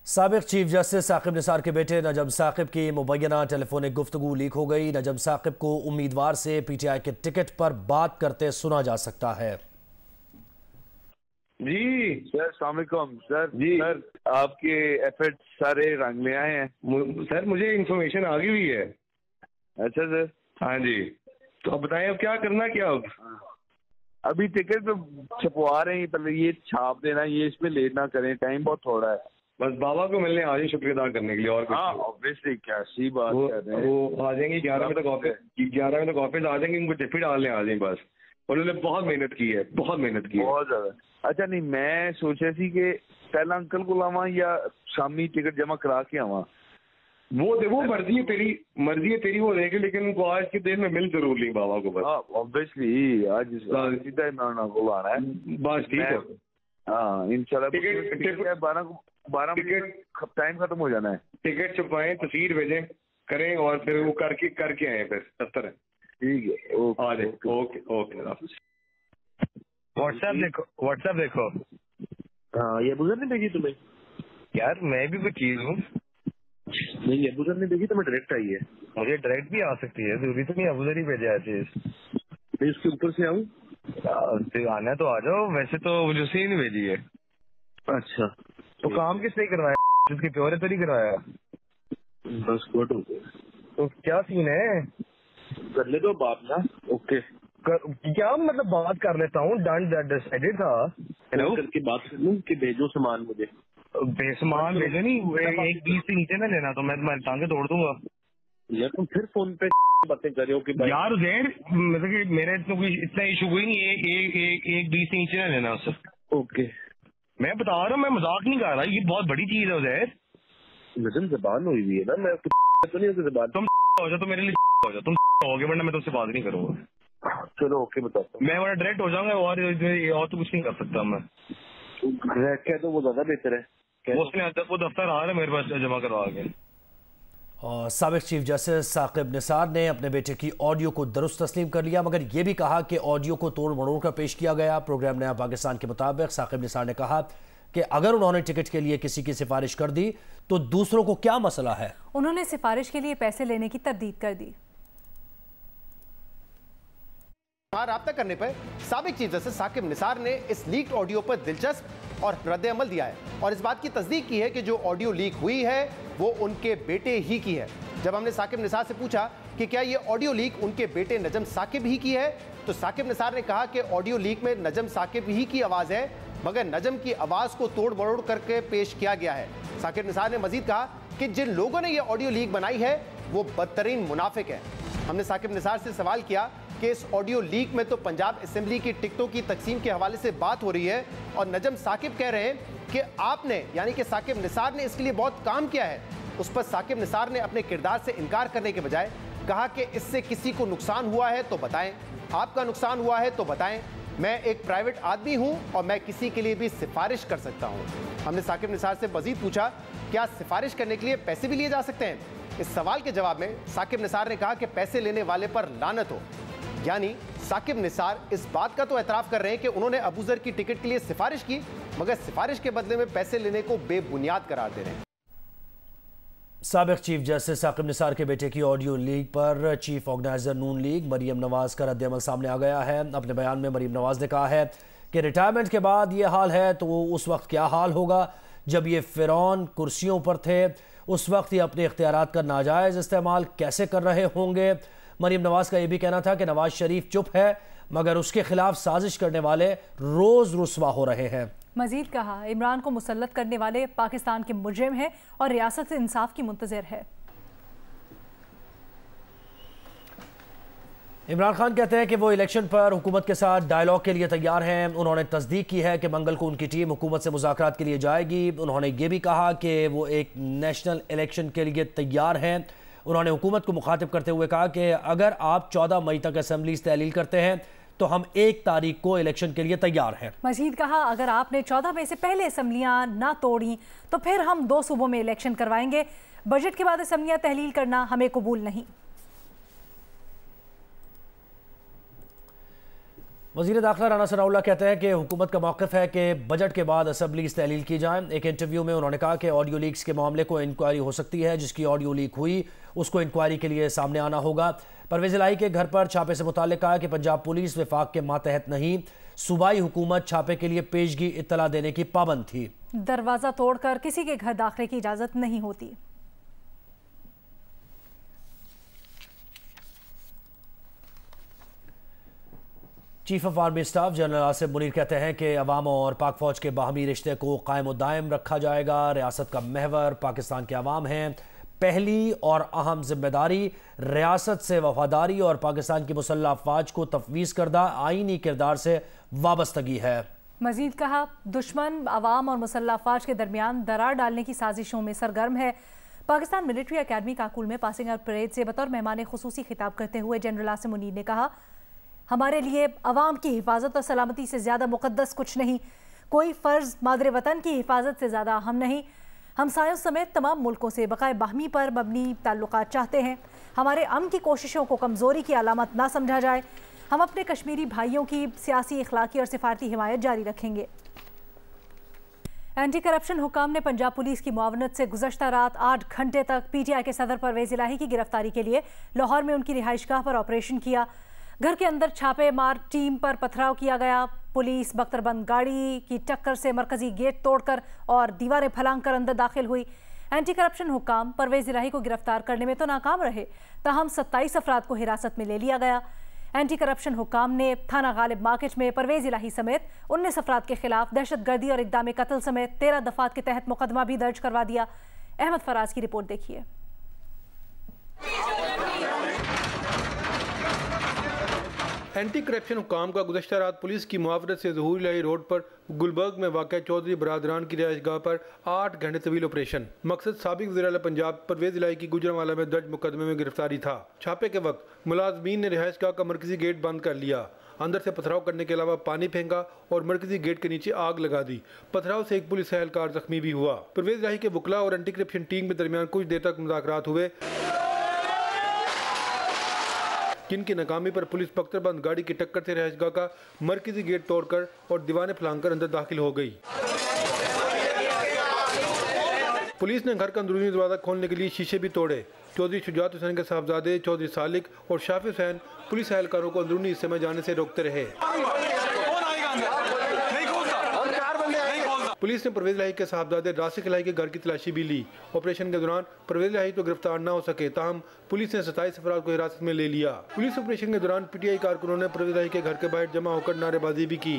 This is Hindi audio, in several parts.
साबिक चीफ जस्टिस साकिब निसार के बेटे नजम साकिब की मुबैना टेलीफोनिक गुफ्तगू लीक हो गई। नजम साकिब को उम्मीदवार से पीटीआई के टिकट पर बात करते सुना जा सकता है। जी सर, अस्सलाम वालेकुम सर। जी सर, आपके एफर्ट्स सारे रंग ले आए हैं सर। मुझे इंफॉर्मेशन आ गई हुई है। अच्छा सर। हाँ जी, तो अब बताएं अब क्या करना, क्या अब अभी टिकट तो छपवा रहे हैं, पहले ये छाप देना, ये इस पे लेट ना करें, टाइम बहुत थोड़ा है। बस बाबा को मिलने आ जाए शुक्रिया अदा करने के लिए, और हाँ ऑब्वियसली, क्या सी बात कर रहे हैं। वो आ जाएंगे 11 बजे तक ऑफिस, 11 बजे तक ऑफिस आ जाएंगे, उनको टिकट डालने आ जाएंगे बस। और उन्होंने बहुत मेहनत की है, बहुत मेहनत की है, बहुत ज्यादा। अच्छा नहीं, मैं सोचा थी कि पहला अंकल को लावा या शामी टिकट जमा करा के आवा। वो मर्जी है तेरी वो रहेगी, लेकिन उनको आज के दिन में मिल जरूर ली बाबा को बस। ऑब्वियसली आज सीधा इमरान को लाना है बस, ठीक है। हाँ इंशाल्लाह। टिकट 12 बजे टाइम खत्म हो जाना है। टिकट छपवाएं, तस्वीर भेजें करें, और फिर वो करके आए फिर 70 है। ठीक है, ओके। व्हाट्सएप देखो। हाँ, ये बुजुर्ग ने भेजी तुम्हें? यार मैं भी कोई चीज हूँ। नहीं, ये बुजुर्ग ने भेजी, तुम्हें डायरेक्ट आई है। मुझे डायरेक्ट भी आ सकती है, जरूरी तो नहीं अबूजर ही भेजा है चीज। मैं इसके ऊपर से आऊँ? आना तो आ जाओ, वैसे तो मुझे उसे ही नहीं भेजी है। अच्छा, तो काम किसने करवाया? जिसके प्योर तो नहीं करवाया। बस गुड हो गया। तो क्या सीन है? कर ले दो बात ना। ओके, क्या मतलब बात कर लेता हूँ, डन डिसाइडेड था। हेलो करके बात कर लूँ कि भेजो सामान मुझे। बेसमान भेजो नहीं, एक 20 से नीचे ना लेना तो मैं तुम्हारी टांगे तोड़ दूंगा। यार तुम फिर फोन पे बातें कर रहे हो कि यार उजैर, मतलब कि मेरे तो कोई इतना इशू कोई नहीं है, एक 20 से नीचे ना लेना उससे। ओके, मैं बता रहा हूँ, मैं मजाक नहीं कर रहा, ये बहुत बड़ी चीज है उजैर। नजम जबान हुई हुई है ना, मैं तो नहीं होती जबान। तुम हो जाओ तो मेरे लिए हो जाओ, तुम होगे, वरना मैं तुमसे बात नहीं करूंगा। चलो ओके, बताता हूँ। मैं बड़ा डायरेक्ट हो जाऊंगा, और तो कुछ नहीं कर सकता मैं। कह दो, वो ज्यादा बेहतर है। उसने वो दफ्तर आ रहा है मेरे पास जमा करवा के। और साबिक चीफ जस्टिस साकिब निसार ने अपने बेटे की ऑडियो को दुरुस्त तस्लीम कर लिया, मगर यह भी कहा कि ऑडियो को तोड़ मरोड़ कर पेश किया गया। प्रोग्राम नया पाकिस्तान के मुताबिक साकिब निसार ने कहा कि अगर उन्होंने टिकट के लिए किसी की सिफारिश कर दी तो दूसरों को क्या मसला है। उन्होंने सिफारिश के लिए पैसे लेने की तरदीद कर दी। राब्ता करने पर साबिक चीफ जस्टिस साकिब निसार ने इस लीक्ड ऑडियो पर दिलचस्प और रद्द-ए-अमल दिया है और इस बात की तस्दीक की है कि जो ऑडियो लीक हुई है वो उनके बेटे ही की है। जब हमने साकिब निसार से पूछा कि क्या ये ऑडियो लीक उनके बेटे नजम साकिब ही की है, तो साकिब निसार ने कहा कि ऑडियो लीक में नजम साकिब ही की आवाज़ है, मगर नजम की आवाज़ को तोड़ मरोड़ करके पेश किया गया है। साकिब निसार ने मजीद कहा कि जिन लोगों ने यह ऑडियो लीक बनाई है वो बदतरीन मुनाफिक है। हमने साकिब निसार से सवाल किया कि इस ऑडियो लीक में तो पंजाब असेंबली की टिकटों की तकसीम के हवाले से बात हो रही है और नजम साकिब कह रहे हैं कि आपने, यानी कि साकिब निसार ने इसके लिए बहुत काम किया है। उस पर साकिब निसार ने अपने किरदार से इनकार करने के बजाय कहा कि इससे किसी को नुकसान हुआ है तो बताएं, आपका नुकसान हुआ है तो बताएं, मैं एक प्राइवेट आदमी हूं और मैं किसी के लिए भी सिफारिश कर सकता हूं। हमने साकिब निसार से मजीद पूछा क्या सिफारिश करने के लिए पैसे भी लिए जा सकते हैं। इस सवाल के जवाब में साकिब निसार ने कहा कि पैसे लेने वाले पर लानत हो। यानी साकिब निसार इस बात का तो एतराफ़ कर रहे हैं कि उन्होंने अबूजर की टिकट के लिए सिफारिश की, मगर सिफारिश के बदले में पैसे लेने को बेबुनियाद करार दे रहे हैं। साबिक चीफ जस्टिस साकिब निसार के बेटे की ऑडियो लीक पर चीफ ऑर्गेनाइजर नून लीग मरीम नवाज का रद्द-ए-अमल सामने आ गया है। अपने बयान में मरीम नवाज ने कहा है कि रिटायरमेंट के बाद ये हाल है तो उस वक्त क्या हाल होगा जब ये फिरौन कुर्सियों पर थे, उस वक्त ये अपने इख्तियारात का नाजायज़ इस्तेमाल कैसे कर रहे होंगे। मरीम नवाज का यह भी कहना था कि नवाज शरीफ चुप है मगर उसके खिलाफ साजिश करने वाले रोज रुस्वा हो रहे हैं। मजीद कहा इमरान को मुसल्लत करने वाले पाकिस्तान के मुजरिम हैं और रियासत से इंसाफ की मुंतज़िर है। इमरान खान कहते हैं कि वो इलेक्शन पर हुकूमत के साथ डायलॉग के लिए तैयार हैं। उन्होंने तस्दीक की है कि मंगल को उनकी टीम हुकूमत से मुज़ाकरात के लिए जाएगी। उन्होंने ये भी कहा कि वो एक नेशनल इलेक्शन के लिए तैयार हैं। उन्होंने हुकूमत को मुखातिब करते हुए कहा कि अगर आप 14 मई तक असेंबलीज तहलील करते हैं तो हम 1 तारीख को इलेक्शन के लिए तैयार हैं। मजीद कहा अगर आपने 14 मई से पहले असेंबलियां ना तोड़ी तो फिर हम 2 सूबों में इलेक्शन करवाएंगे। बजट के बाद असेंबलियां तहलील करना हमें कबूल नहीं। वज़ीर दाखिला राना सनाउल्लाह कहते हैं कि हुकूमत का मौक़िफ़ है कि बजट के बाद असम्बली तहलील की जाए। एक इंटरव्यू में उन्होंने कहा कि ऑडियो लीक्स के मामले को इंक्वायरी हो सकती है, जिसकी ऑडियो लीक हुई उसको इंक्वायरी के लिए सामने आना होगा। परवेज़ इलाही के घर पर छापे से मुताल्लिक़ कहा कि पंजाब पुलिस वफाक के मातहत नहीं, सूबाई हुकूमत छापे के लिए पेशगी इत्तला देने की पाबंद थी। दरवाज़ा तोड़कर किसी के घर दाखिले की इजाज़त नहीं होती। Chief of army staff general Asif Munir कहते हैं कि अवाम और पाक फौज के बाहमी रिश्ते को कायम और दायम रखा जाएगा। रियासत का महवर पाकिस्तान के अवाम हैं। पहली और अहम जिम्मेदारी रियासत से वफादारी और पाकिस्तान की मुसल्लह अफवाज को तफवीज़ करदा आईनी किरदार से वाबस्तगी है। मजीद कहा, दुश्मन अवाम और मुसल्लह अफवाज के दरमियान दरार डालने की साजिशों में सरगर्म है। पाकिस्तान मिलिट्री अकेडमी काकुल में पासिंग आउट परेड से बतौर मेहमान खुसूसी खिताब करते हुए जनरल आसिफ मुनीर ने कहा, हमारे लिए अवाम की हिफाजत और सलामती से ज़्यादा मुकद्दस कुछ नहीं। कोई फ़र्ज़ मादरे वतन की हिफाजत से ज़्यादा अहम नहीं। हमसायों समेत तमाम मुल्कों से बकाए बाहमी पर मबनी ताल्लुकात चाहते हैं। हमारे अमन की कोशिशों को कमज़ोरी की अलामत ना समझा जाए। हम अपने कश्मीरी भाइयों की सियासी, इखलाकी और सिफारती हिमायत जारी रखेंगे। एंटी करप्शन हुकाम ने पंजाब पुलिस की मुआवनत से गुज़श्ता रात 8 घंटे तक PTI के सदर परवेज़ इलाही की गिरफ्तारी के लिए लाहौर में उनकी रिहाइशगाह पर ऑपरेशन किया। घर के अंदर छापेमार टीम पर पथराव किया गया। पुलिस बख्तरबंद गाड़ी की टक्कर से मरकजी गेट तोड़कर और दीवारें फलांग कर अंदर दाखिल हुई। एंटी करप्शन हुकाम परवेज़ इलाही को गिरफ्तार करने में तो नाकाम रहे, ताहम 27 अफराद को हिरासत में ले लिया गया। एंटी करप्शन हुकाम ने थाना गालिब मार्केट में परवेज़ इलाही समेत 19 अफराद के खिलाफ दहशतगर्दी और इक़दाम कत्ल समेत 13 दफात के तहत मुकदमा भी दर्ज करवा दिया। अहमद फराज की रिपोर्ट देखिए। एंटी करप्शन हुकाम का गुज़श्ता रात पुलिस की मुआवनत से ज़हूर इलाही रोड पर गुलबर्ग में वाक़ चौधरी बरादरान की रिहाइशगाह पर 8 घंटे तवील ऑपरेशन। मकसद साबिक वज़ीर-ए-आला पंजाब परवेज़ इलाही की गुजरांवाला में दर्ज मुकदमे में गिरफ्तारी था। छापे के वक्त मुलाजमीन ने रिहाइशगाह का मरकजी गेट बंद कर लिया, अंदर से पथराव करने के अलावा पानी फेंका और मरकजी गेट के नीचे आग लगा दी। पथराव से एक पुलिस एहलकार जख्मी भी हुआ। परवेज़ इलाही के वकला और एंटी करप्शन टीम के दरमियान कुछ देर तक मुज़ाकरात हुए, जिनकी नाकामी पर पुलिस बख्तरबंद गाड़ी की टक्कर से रिहाइशगाह का मरकजी गेट तोड़कर और दीवारें फैलाकर अंदर दाखिल हो गई। पुलिस ने घर का अंदरूनी दरवाजा खोलने के लिए शीशे भी तोड़े। चौधरी शुजात हुसैन के साहबजादे चौधरी सालिक और शाफी हुसैन पुलिस एहलकारों को अंदरूनी हिस्से में जाने से रोकते रहे। पुलिस ने परवेज़ इलाही के साहबजादे रासिक इलाही के घर की तलाशी भी ली। ऑपरेशन के दौरान परवेज़ इलाही तो गिरफ्तार न हो सके, ताहम पुलिस ने 27 अफराद को हिरासत में ले लिया। पुलिस ऑपरेशन के दौरान PTI कारकुनों ने परवेज़ इलाही के घर के बाहर जमा होकर नारेबाजी भी की।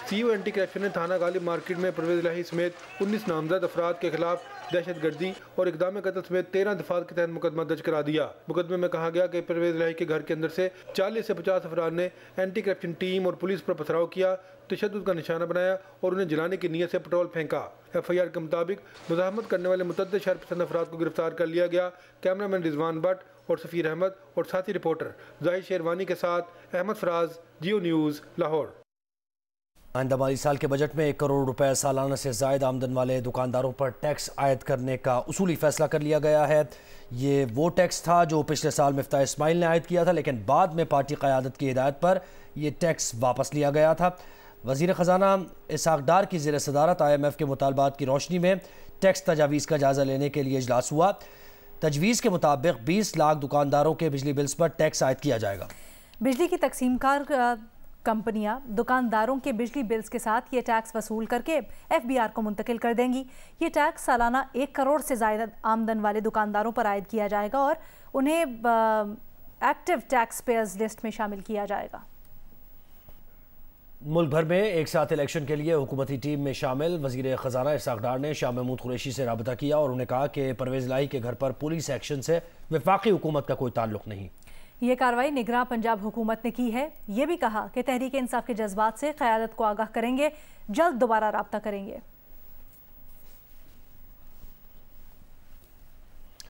CEO एंटी करप्शन ने थाना गालिब मार्केट में परवेज़ इलाही समेत 19 नामजद अफराद के खिलाफ दहशतगर्दी और इक़दाम कत्ल समेत 13 दफात के तहत मुकदमा दर्ज करा दिया। मुकदमे में कहा गया कि परवेज़ इलाही के घर के अंदर से 40 से 50 अफराद ने एंटी करप्शन टीम और पुलिस पर पथराव किया, तशद्दुद का निशाना बनाया और उन्हें जलाने की नीयत से पेट्रोल फेंका। FIR के मुताबिक मुज़ाहमत करने वाले मुतअद्दिद शरपसंद अफराद को गिरफ्तार कर लिया गया। कैमरामैन रिजवान भट्ट और सफ़ीर अहमद और साथी रिपोर्टर जाहिद शेरवानी के साथ अहमद फराज, जियो न्यूज़, लाहौर। आइंदा माली साल के बजट में 1 करोड़ रुपए सालाना से ज़ायद आमदन वाले दुकानदारों पर टैक्स आयद करने का उसूली फैसला कर लिया गया है। ये वो टैक्स था जो पिछले साल मिफ्ताह इस्माइल ने आयद किया था, लेकिन बाद में पार्टी क़यादत की हिदायत पर यह टैक्स वापस लिया गया था। वज़ीर ख़जाना इसहाक़ डार की ज़ेर सदारत IMF के मुतालबात की रोशनी में टैक्स तजावीज़ का जायज़ा लेने के लिए इजलास हुआ। तजवीज़ के मुताबिक 20 लाख दुकानदारों के बिजली बिल्स पर टैक्स आयद किया जाएगा। बिजली की तकसीमकार कंपनियां दुकानदारों के बिजली बिल्स के साथ ये टैक्स वसूल करके FBR को मुंतकिल कर देंगी। ये टैक्स सालाना 1 करोड़ से ज़्यादा आमदन वाले दुकानदारों पर आयद किया जाएगा और उन्हें एक्टिव टैक्स पेयर्स लिस्ट में शामिल किया जाएगा। मुल्क भर में एक साथ इलेक्शन के लिए हुकूमती टीम में शामिल वज़ीर ख़जाना इसहाक़ डार ने शाह महमूद कुरैशी से रब्ता किया और उन्हें कहा कि परवेज़ इलाही के घर पर पुलिस एक्शन से वफाकी हुकूमत का कोई ताल्लुक़ नहीं। ये कार्रवाई निगरान पंजाब हुकूमत ने की है। ये भी कहा कि तहरीक इंसाफ के जज्बात से क़यादत को आगाह करेंगे, जल्द दोबारा रब्ता करेंगे।